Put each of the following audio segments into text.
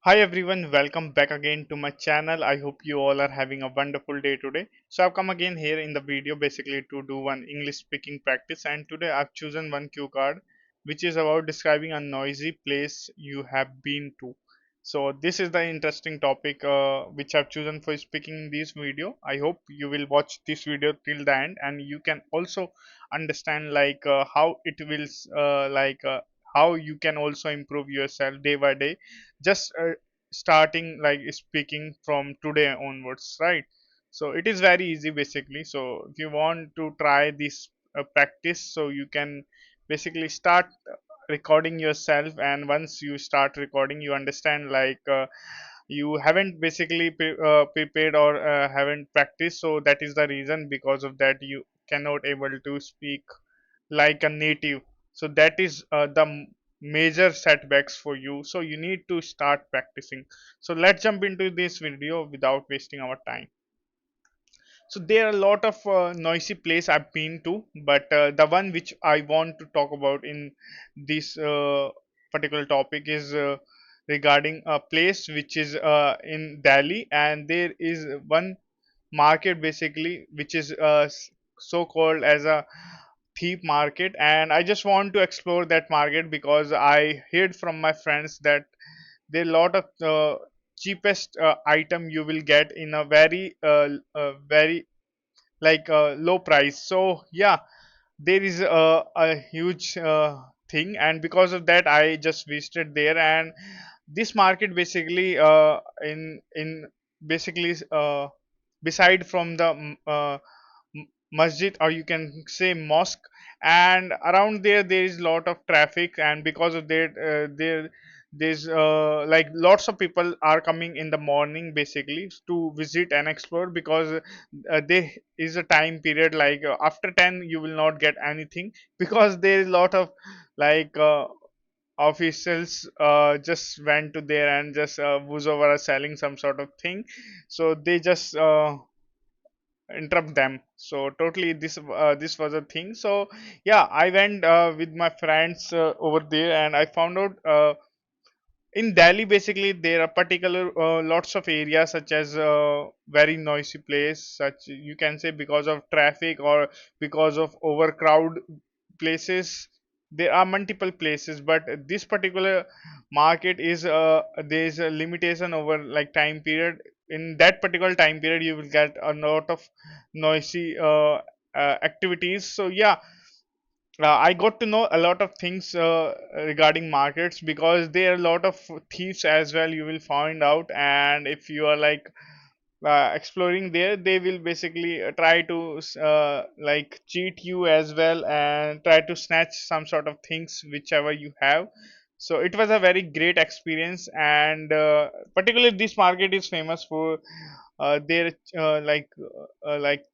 Hi everyone, welcome back again to my channel. I hope you all are having a wonderful day today. So I've come again here in the video basically to do one English speaking practice, and today I've chosen one cue card which is about describing a noisy place you have been to. So this is the interesting topic which I've chosen for speaking in this video. I hope you will watch this video till the end and you can also understand how it will how you can also improve yourself day by day, just starting like speaking from today onwards, right? So it is very easy basically. So if you want to try this practice, so you can basically start recording yourself, and once you start recording you understand you haven't basically prepared or haven't practiced, so that is the reason. Because of that you cannot able to speak like a native. So that is major setbacks for you, so you need to start practicing. So let's jump into this video without wasting our time. So there are a lot of noisy place I've been to, but the one which I want to talk about in this particular topic is regarding a place which is in Delhi, and there is one market basically which is so called as a thief market, and I just want to explore that market because I heard from my friends that there are a lot of cheapest item you will get in a very low price. So yeah, there is a huge thing, and because of that I just visited there. And this market basically in basically beside from the masjid, or you can say mosque, and around there is lot of traffic, and because of that there's like lots of people are coming in the morning basically to visit and explore, because there is a time period after 10 you will not get anything because there is a lot of like officials just went to there and just was over selling some sort of thing, so they just interrupt them. So totally this was a thing. So yeah, I went with my friends over there, and I found out in Delhi basically there are particular lots of areas such as very noisy place, such you can say because of traffic or because of overcrowd places. There are multiple places, but this particular market is there is a limitation over like time period. In that particular time period you will get a lot of noisy activities. So yeah, I got to know a lot of things regarding markets, because there are a lot of thieves as well, you will find out. And if you are exploring there, they will basically try to cheat you as well and try to snatch some sort of things whichever you have. So it was a very great experience, and particularly this market is famous for their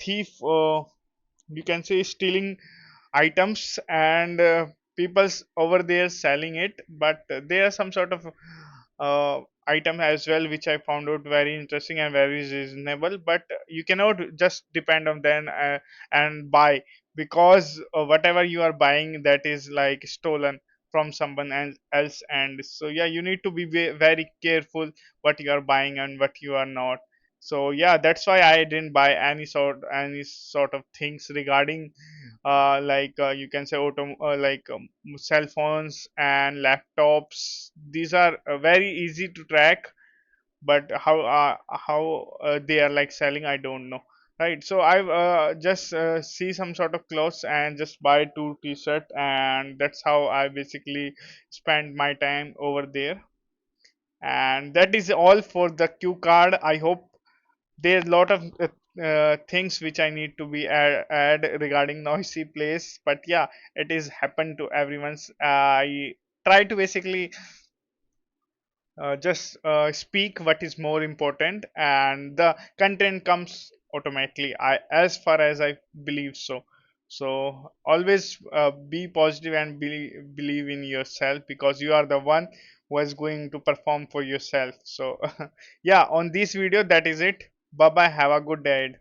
thief, you can say stealing items, and people's over there selling it. But there are some sort of item as well which I found out very interesting and very reasonable, but you cannot just depend on them and buy, because whatever you are buying, that is like stolen from someone else. And so yeah, you need to be very careful what you are buying and what you are not. So yeah, that's why I didn't buy any sort of things regarding you can say cell phones and laptops. These are very easy to track, but how they are like selling, I don't know, right? So I just see some sort of clothes and just buy two t-shirt, and that's how I basically spend my time over there. And that is all for the cue card. I hope there's a lot of things which I need to be add regarding noisy place, but yeah, it is happen to everyone's. I try to basically just speak what is more important, and the content comes automatically. As far as I believe so. So always be positive and believe in yourself, because you are the one who is going to perform for yourself. So yeah, on this video that is it. Bye bye, have a good day.